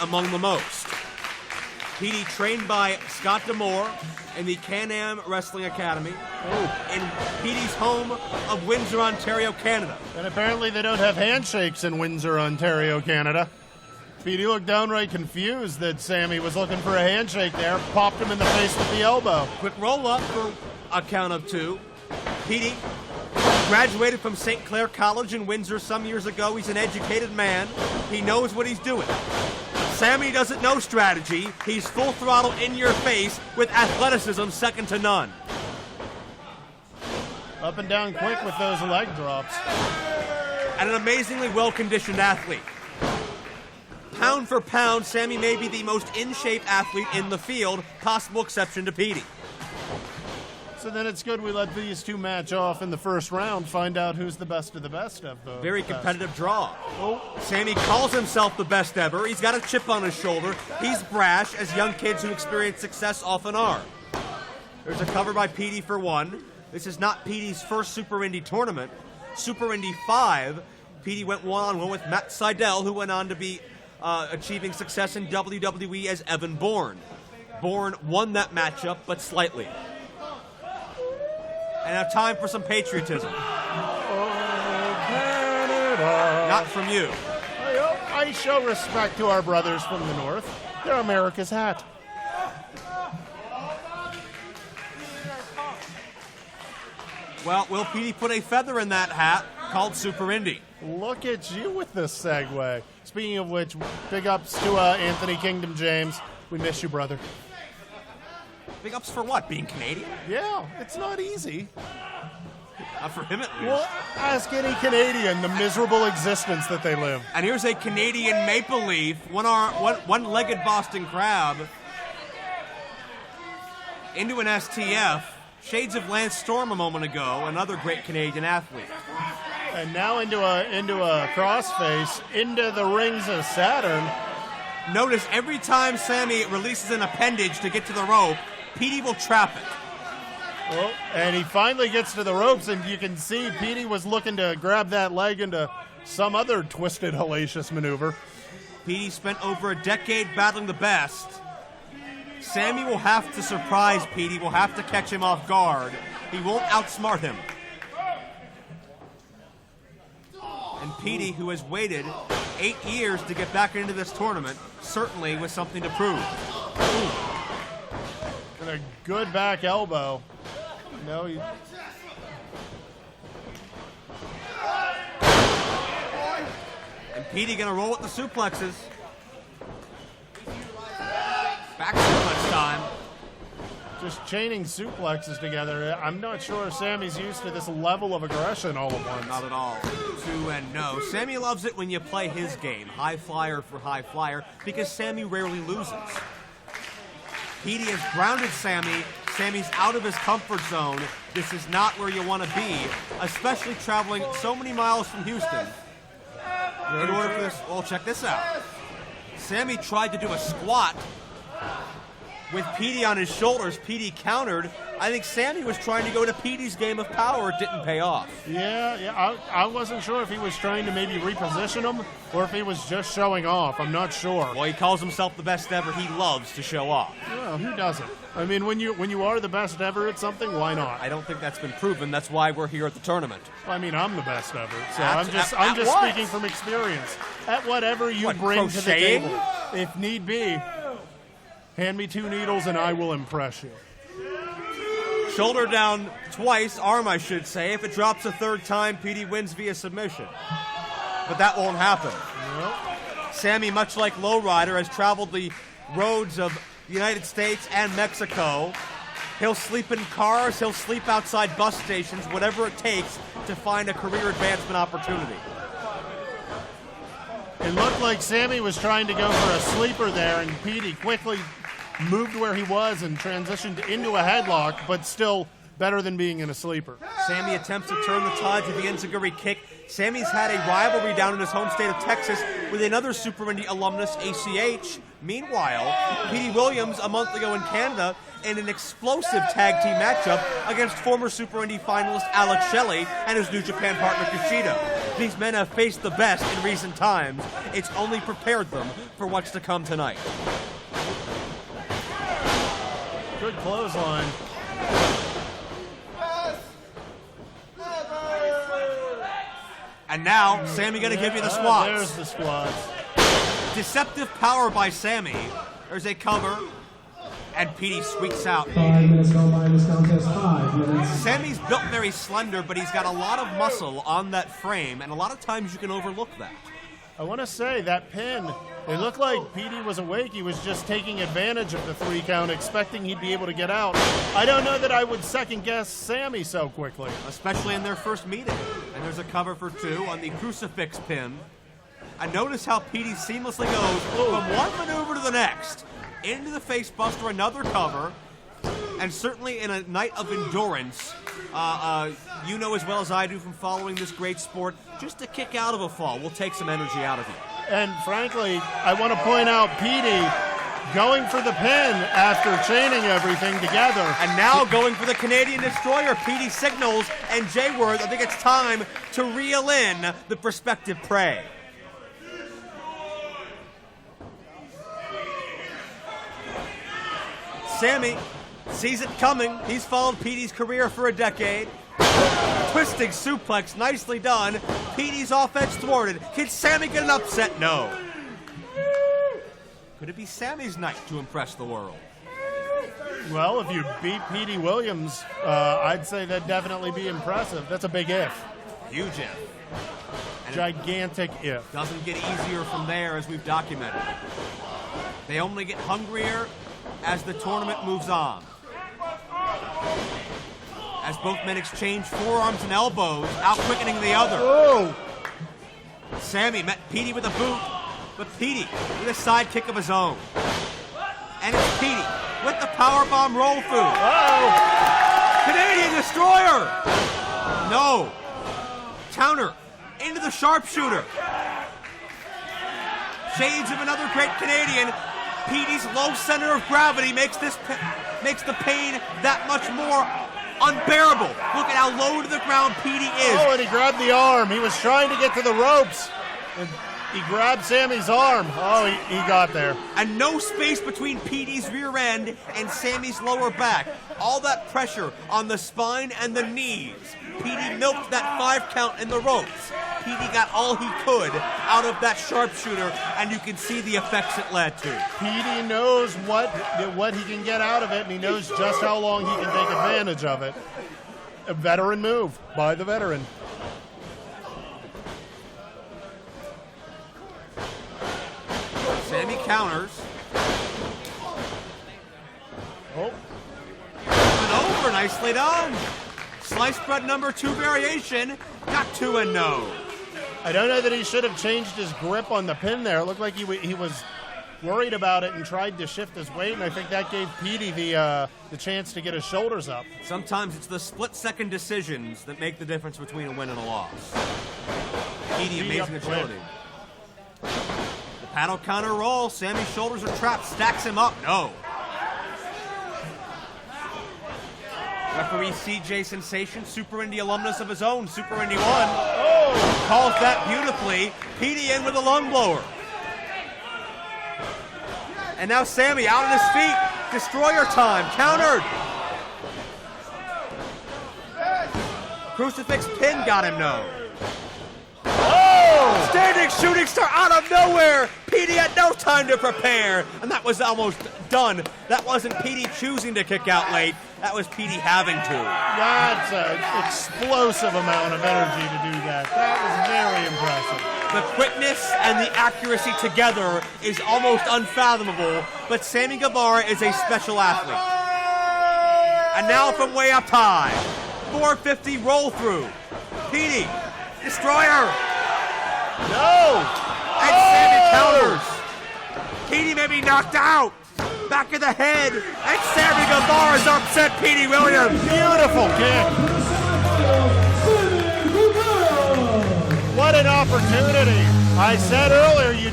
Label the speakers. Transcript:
Speaker 1: among the most. Petey trained by Scott D'Amore in the Can-Am Wrestling Academy in Petey's home of Windsor, Ontario, Canada.
Speaker 2: And apparently they don't have handshakes in Windsor, Ontario, Canada. Petey looked downright confused that Sammy was looking for a handshake there, popped him in the face with the elbow.
Speaker 1: Quick roll-up for a count of two. Petey graduated from St. Clair College in Windsor some years ago. He's an educated man. He knows what he's doing. Sammy doesn't know strategy. He's full throttle in your face with athleticism second to none.
Speaker 2: Up and down quick with those leg drops.
Speaker 1: And an amazingly well-conditioned athlete. Pound for pound, Sammy may be the most in-shape athlete in the field, possible exception to Petey.
Speaker 2: So then it's good we let these two match off in the first round, find out who's the best of the best of the
Speaker 1: Very competitive draw.
Speaker 2: Oh.
Speaker 1: Sammy calls himself the best ever. He's got a chip on his shoulder. He's brash, as young kids who experience success often are. There's a cover by Petey for one. This is not Petey's first Super Indy tournament. Super Indy 5, Petey went one-on-one with Matt Seidel, who went on to be achieving success in WWE as Evan Bourne. Bourne won that matchup, but slightly. And now time for some patriotism.
Speaker 2: Oh, Canada.
Speaker 1: Not from you.
Speaker 2: I show respect to our brothers from the north. They're America's hat.
Speaker 1: Well, will Petey put a feather in that hat called Super Indy?
Speaker 2: Look at you with this segue. Speaking of which, big ups to Anthony Kingdom James. We miss you, brother.
Speaker 1: Big ups for what? Being Canadian?
Speaker 2: Yeah, it's not easy.
Speaker 1: Not for him at least.
Speaker 2: Well, ask any Canadian the miserable existence that they live.
Speaker 1: And here's a Canadian maple leaf, one-legged Boston crab, into an STF. Shades of Lance Storm a moment ago, another great Canadian athlete.
Speaker 2: And now into a crossface, into the rings of Saturn.
Speaker 1: Notice every time Sammy releases an appendage to get to the rope, Petey will trap it.
Speaker 2: Well, and he finally gets to the ropes, and you can see Petey was looking to grab that leg into some other twisted, hellacious maneuver.
Speaker 1: Petey spent over a decade battling the best. Sammy will have to surprise Petey, will have to catch him off guard. He won't outsmart him. And Petey, who has waited 8 years to get back into this tournament, certainly with something to prove.
Speaker 2: Ooh. And a good back elbow. No, he...
Speaker 1: And Petey gonna roll with the suplexes. Back suplex time.
Speaker 2: Just chaining suplexes together. I'm not sure Sammy's used to this level of aggression all at once.
Speaker 1: Not at all. 2 and no. Sammy loves it when you play his game, high flyer for high flyer, because Sammy rarely loses. Petey has grounded Sammy. Sammy's out of his comfort zone. This is not where you want to be, especially traveling so many miles from Houston. In order for this, well, check this out. Sammy tried to do a squat with Petey on his shoulders. Petey countered. I think Sammy was trying to go to Petey's game of power. It didn't pay off.
Speaker 2: Yeah. I wasn't sure if he was trying to maybe reposition him or if he was just showing off. I'm not sure.
Speaker 1: Well, he calls himself the best ever. He loves to show off.
Speaker 2: Well, who doesn't? I mean, when you are the best ever at something, why not?
Speaker 1: I don't think that's been proven. That's why we're here at the tournament.
Speaker 2: I mean, I'm the best ever. So
Speaker 1: At
Speaker 2: I'm just
Speaker 1: what?
Speaker 2: speaking from experience. At whatever you bring to the
Speaker 1: crocheting?
Speaker 2: table, if need be. Hand me 2 needles and I will impress you.
Speaker 1: Shoulder down twice, arm I should say. If it drops a third time, Petey wins via submission. But that won't happen.
Speaker 2: Nope.
Speaker 1: Sammy, much like Lowrider, has traveled the roads of the United States and Mexico. He'll sleep in cars, he'll sleep outside bus stations, whatever it takes to find a career advancement opportunity.
Speaker 2: It looked like Sammy was trying to go for a sleeper there, and Petey quickly moved where he was and transitioned into a headlock, but still better than being in a sleeper.
Speaker 1: Sammy attempts to turn the tide with the enziguri kick. Sammy's had a rivalry down in his home state of Texas with another Super Indy alumnus, ACH. Meanwhile, Petey Williams, a month ago in Canada, in an explosive tag team matchup against former Super Indy finalist Alex Shelley and his New Japan partner Kushida. These men have faced the best in recent times. It's only prepared them for what's to come tonight.
Speaker 2: Good clothesline.
Speaker 1: And now, Sammy gonna give you the squats.
Speaker 2: There's the squats.
Speaker 1: Deceptive power by Sammy. There's a cover, and Petey squeaks out.
Speaker 3: 5 minutes gone by this contest, 5 minutes.
Speaker 1: Sammy's built very slender, but he's got a lot of muscle on that frame, and a lot of times you can overlook that.
Speaker 2: I want to say that pin, it looked like Petey was awake. He was just taking advantage of the 3 count, expecting he'd be able to get out. I don't know that I would second guess Sammy so quickly.
Speaker 1: Especially in their first meeting. And there's a cover for 2 on the crucifix pin. And notice how Petey seamlessly goes from one maneuver to the next. Into the face buster, another cover. And certainly in a night of endurance, you know as well as I do from following this great sport, just to kick out of a fall will take some energy out of you.
Speaker 2: And frankly, I want to point out Petey going for the pin after chaining everything together.
Speaker 1: And now going for the Canadian Destroyer. Petey signals, and Jayworth, I think it's time to reel in the prospective prey. Sammy sees it coming. He's followed Petey's career for a decade. Twisting suplex, nicely done. Petey's offense thwarted. Can Sammy get an upset? No. Could it be Sammy's night to impress the world?
Speaker 2: Well, if you beat Petey Williams, I'd say that'd definitely be impressive. That's a big if.
Speaker 1: Huge if. And
Speaker 2: Gigantic if.
Speaker 1: doesn't get easier from there, as we've documented. They only get hungrier as the tournament moves on. As both men exchange forearms and elbows, out-quickening the other.
Speaker 2: Oh!
Speaker 1: Sammy met Petey with a boot, but Petey with a side kick of his own. And it's Petey with the powerbomb roll through.
Speaker 2: Oh!
Speaker 1: Canadian Destroyer! No. Counter into the sharpshooter. Shades of another great Canadian. Petey's low center of gravity makes the pain that much more unbearable. Look at how low to the ground Petey is.
Speaker 2: Oh, and he grabbed the arm. He was trying to get to the ropes. And he grabbed Sammy's arm. Oh, he got there.
Speaker 1: And no space between Petey's rear end and Sammy's lower back. All that pressure on the spine and the knees. Petey milked that 5 count in the ropes. Petey got all he could out of that sharpshooter, and you can see the effects it led to.
Speaker 2: Petey knows what he can get out of it, and he knows just how long he can take advantage of it. A veteran move by the veteran.
Speaker 1: Sammy counters.
Speaker 2: Oh.
Speaker 1: And over, nicely done. Slice bread number 2 variation, got 2 and no.
Speaker 2: I don't know that he should have changed his grip on the pin there. It looked like he was worried about it and tried to shift his weight, and I think that gave Petey the chance to get his shoulders up.
Speaker 1: Sometimes it's the split-second decisions that make the difference between a win and a loss. Petey, amazing agility. The paddle counter roll. Sammy's shoulders are trapped. Stacks him up. No. Referee CJ Sensation, Super Indy alumnus of his own, Super Indy 1. Oh! Calls that beautifully. Petey in with a lung blower. And now Sammy out on his feet. Destroyer time. Countered. Crucifix pin got him no. Oh! Standing shooting star out of nowhere. Petey had no time to prepare. And that was almost done. That wasn't Petey choosing to kick out late. That was Petey having to.
Speaker 2: That's an explosive amount of energy to do that. That was very impressive.
Speaker 1: The quickness and the accuracy together is almost unfathomable, but Sammy Guevara is a special athlete. And now from way up high, 450 roll through. Petey, Destroyer.
Speaker 2: No!
Speaker 1: And Sammy counters. Petey may be knocked out. Back of the head, and Sammy Guevara's upset Petey Williams.
Speaker 2: Beautiful kick. What an opportunity. I said earlier, you